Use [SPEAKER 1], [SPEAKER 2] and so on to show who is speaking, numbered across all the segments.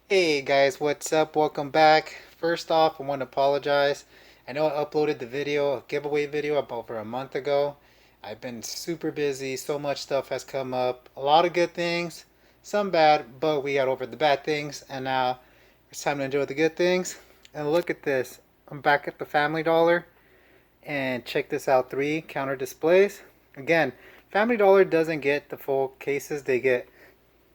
[SPEAKER 1] Hey guys, what's up? Welcome back. First off, I want to apologize. I know I uploaded the video, a giveaway video, about over a month ago. I've been super busy, so much stuff has come up. A lot of good things, some bad, but we got over the bad things, and now it's time to enjoy the good things. And look at this. I'm back at the Family Dollar, and check this out, 3 counter displays. Again, Family Dollar doesn't get the full cases, they get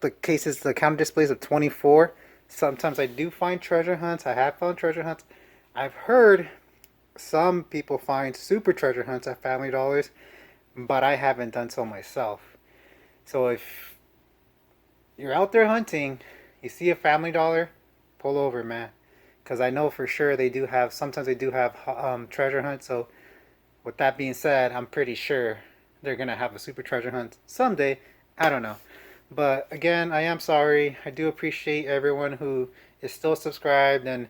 [SPEAKER 1] the counter displays of 24. Sometimes I do find treasure hunts. I have found treasure hunts. I've heard some people find super treasure hunts at Family Dollars, but I haven't done so myself. So if you're out there hunting, you see a Family Dollar, pull over, man. Because I know for sure they do have, sometimes they do have treasure hunts. So with that being said, I'm pretty sure they're going to have a super treasure hunt someday. I don't know. But again, I am sorry. I do appreciate everyone who is still subscribed and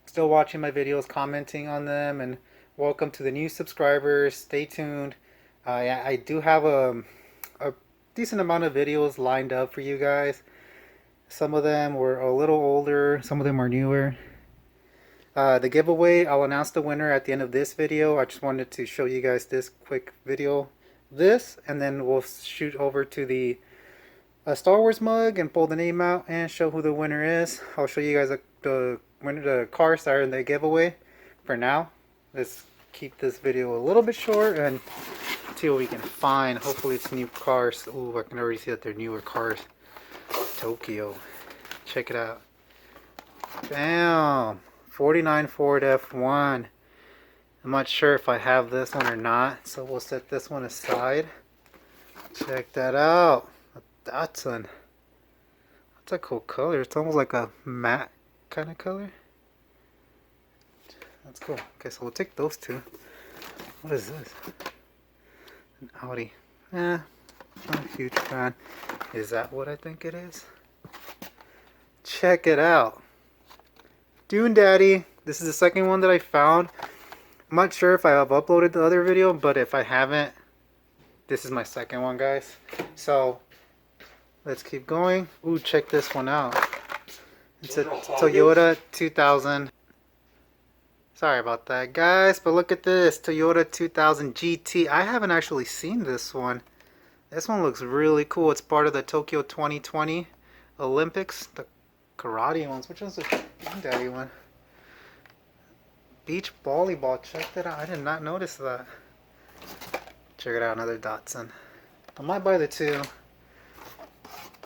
[SPEAKER 1] still watching my videos, commenting on them, and welcome to the new subscribers. Stay tuned. I do have a decent amount of videos lined up for you guys. Some of them were a little older, some of them are newer. The giveaway, I'll announce the winner at the end of this video. I just wanted to show you guys this quick video, and then we'll shoot over to the Star Wars mug and pull the name out and show who the winner is. I'll show you guys the winner, the cars that are in the giveaway. For now, let's keep this video a little bit short and see what we can find. Hopefully it's new cars. Ooh, I can already see that they're newer cars. Tokyo. Check it out. Bam! 49 Ford F1. I'm not sure if I have this one or not, so we'll set this one aside. Check that out. Datsun. That's a cool color. It's almost like a matte kind of color. That's cool. Okay, so we'll take those two. What is this? An Audi. Not a huge fan. Is that what I think it is? Check it out. Dune Daddy. This is the second one that I found. I'm not sure if I have uploaded the other video, but if I haven't, this is my second one, guys. So let's keep going. Ooh, check this one out. It's a Toyota 2000. Sorry about that, guys, but look at this. Toyota 2000 GT. I haven't actually seen this one. This one looks really cool. It's part of the Tokyo 2020 Olympics. The karate ones. Which one's the daddy one? Beach volleyball. Check that out. I did not notice that. Check it out. Another Datsun. I might buy the two.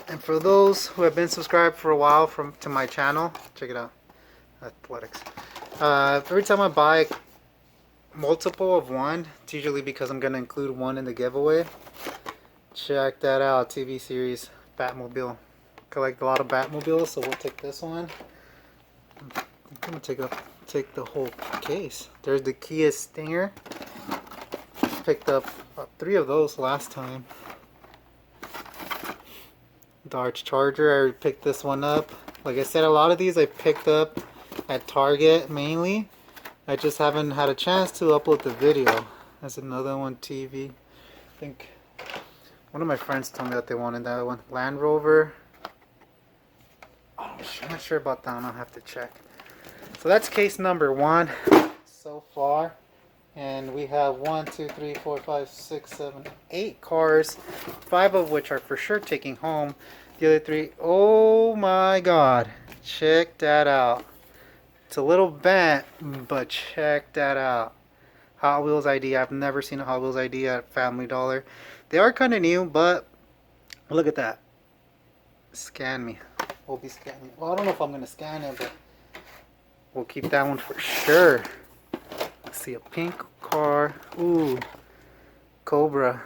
[SPEAKER 1] And for those who have been subscribed for a while to my channel, check it out. Athletics. Every time I buy multiple of one, it's usually because I'm going to include one in the giveaway. Check that out. TV series Batmobile. Collect a lot of Batmobiles, so we'll take this one. I'm going to take the whole case. There's the Kia Stinger. Picked up 3 of those last time. Dodge Charger, I already picked this one up. Like I said, a lot of these I picked up at Target mainly. I just haven't had a chance to upload the video. That's another one, TV. I think one of my friends told me that they wanted that one. Land Rover. Oh, I'm not sure about that one. I'll have to check. So that's case number 1 so far. And we have 1, 2, 3, 4, 5, 6, 7, 8 cars. 5 of which are for sure taking home. The other 3, oh my god. Check that out. It's a little bent, but check that out. Hot Wheels ID. I've never seen a Hot Wheels ID at Family Dollar. They are kind of new, but look at that. Scan me. We'll be scanning. Well, I don't know if I'm going to scan it, but we'll keep that one for sure. Let's see, a pink car. Ooh, Cobra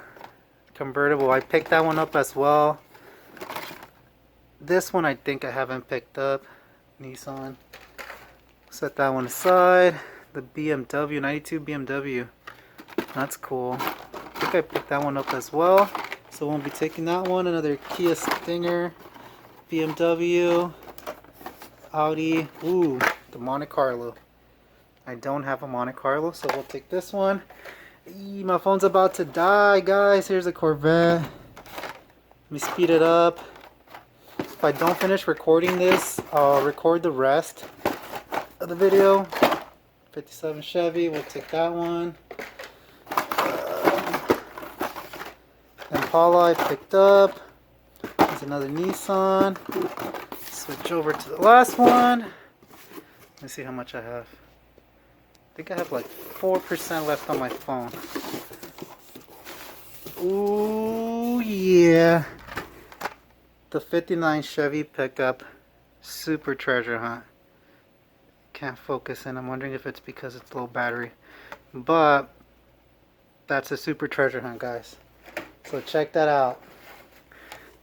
[SPEAKER 1] convertible. I picked that one up as well. This one I think I haven't picked up. Nissan. Set that one aside. The BMW, 92 BMW. That's cool. I think I picked that one up as well. So we'll be taking that one. Another Kia Stinger. BMW. Audi. Ooh, the Monte Carlo. I don't have a Monte Carlo, so we'll take this one. Eee, my phone's about to die, guys. Here's a Corvette. Let me speed it up. if I don't finish recording this, I'll record the rest of the video. 57 Chevy, we'll take that one. Impala I picked up. There's another Nissan. Switch over to the last one. Let me see how much I have. I think I have like 4% left on my phone. Ooh, yeah. The 59 Chevy pickup Super Treasure Hunt. Can't focus in. I'm wondering if it's because it's low battery. But that's a Super Treasure Hunt, guys. So check that out.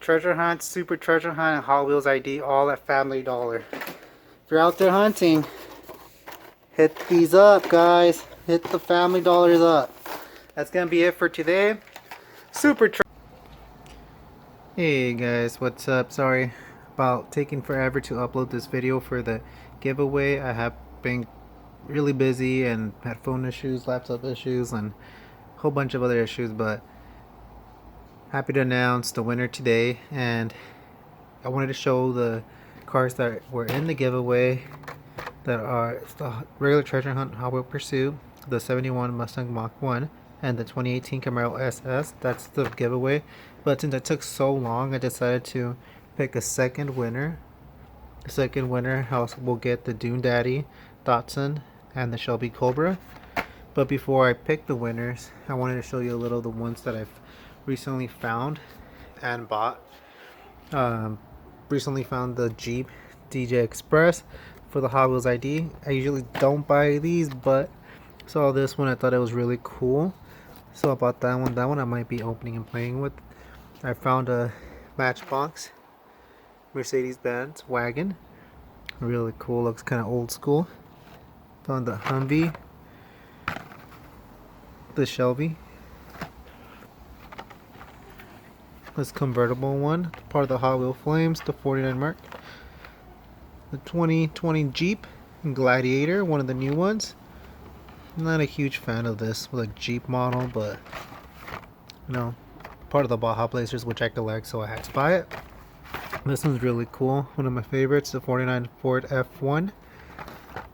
[SPEAKER 1] Treasure Hunt, Super Treasure Hunt, and Hot Wheels ID all at Family Dollar. If you're out there hunting, hit these up, guys. Hit the Family Dollars up. That's gonna be it for today. Hey guys, what's up? Sorry about taking forever to upload this video for the giveaway. I have been really busy and had phone issues, laptop issues, and a whole bunch of other issues, but happy to announce the winner today. And I wanted to show the cars that were in the giveaway that are the regular Treasure Hunt Hot Wheel Pursuit, the 71 Mustang Mach 1, and the 2018 Camaro SS. That's the giveaway. But since it took so long, I decided to pick a second winner. The second winner will get the Dune Daddy Datsun and the Shelby Cobra. But before I pick the winners, I wanted to show you a little of the ones that I've recently found and bought. Recently found the Jeep DJ Express for the Hot Wheels ID. I usually don't buy these, but saw this one, I thought it was really cool, so I bought that one. That one I might be opening and playing with. I found a Matchbox Mercedes-Benz wagon, really cool, looks kind of old school. Found the Humvee, the Shelby, this convertible one, part of the Hot Wheel Flames, the 49 Mark, the 2020 Jeep Gladiator, one of the new ones. I'm not a huge fan of this like Jeep model, but you know, part of the Baja Blazers, which I collect, so I had to buy it. This one's really cool, one of my favorites, the 49 Ford F1.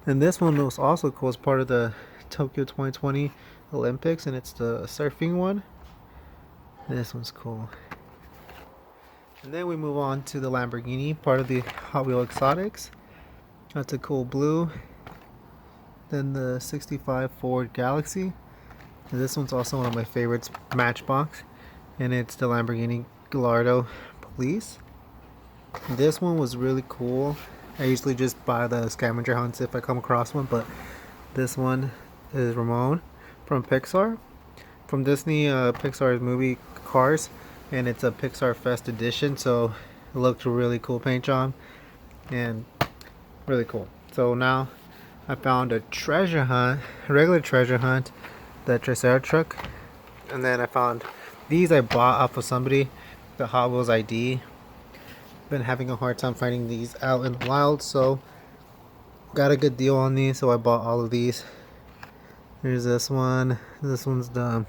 [SPEAKER 1] And this one was also cool, as part of the Tokyo 2020 Olympics, and it's the surfing one. This one's cool. And then we move on to the Lamborghini, part of the Hot Wheel Exotics. That's a cool blue. Then the 65 Ford Galaxy. And this one's also one of my favorites, Matchbox, and it's the Lamborghini Gallardo Police. This one was really cool. I usually just buy the scavenger hunts if I come across one, but this one is Ramon from Pixar, from Disney Pixar's movie Cars, and it's a Pixar Fest edition, so it looked really cool paint job and really cool. So now I found a treasure hunt, a regular treasure hunt, the Triceratruck, and then I found these I bought off of somebody, the Hot Wheels ID. Been having a hard time finding these out in the wild, so got a good deal on these, so I bought all of these. Here's this one. This one's the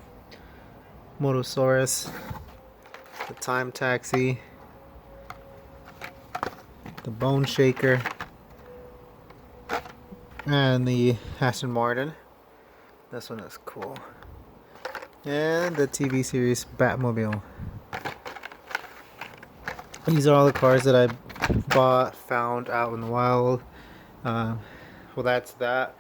[SPEAKER 1] Motosaurus, the Time Taxi, the Bone Shaker, and the Aston Martin. This one is cool. And the TV series Batmobile. These are all the cars that I bought, found out in the wild. Well, that's that.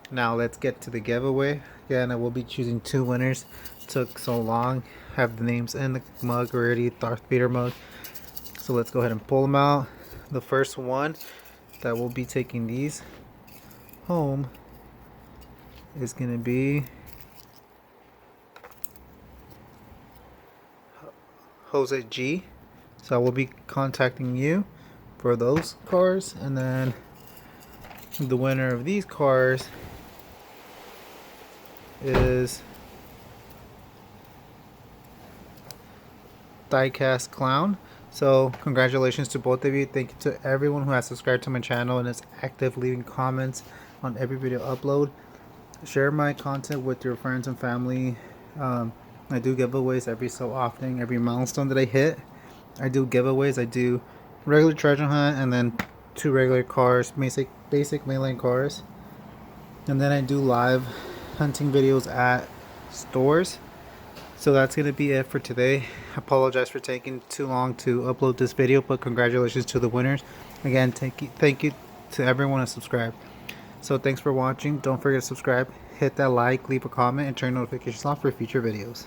[SPEAKER 1] Now let's get to the giveaway. Again, I will be choosing two winners. It took so long. I have the names in the mug already, Darth Vader mug. So let's go ahead and pull them out. The first one that will be taking these home is going to be Jose G. So I will be contacting you for those cars, and then the winner of these cars is Diecast Clown. So congratulations to both of you. Thank you to everyone who has subscribed to my channel and is active leaving comments on every video upload. Share my content with your friends and family. I do giveaways every so often. Every milestone that I hit, I do giveaways. I do regular treasure hunt, and then 2 regular cars, basic mainline cars. And then I do live hunting videos at stores. So that's going to be it for today. I apologize for taking too long to upload this video, but congratulations to the winners. Again, thank you to everyone who subscribed. So thanks for watching. Don't forget to subscribe, hit that like, leave a comment, and turn notifications on for future videos.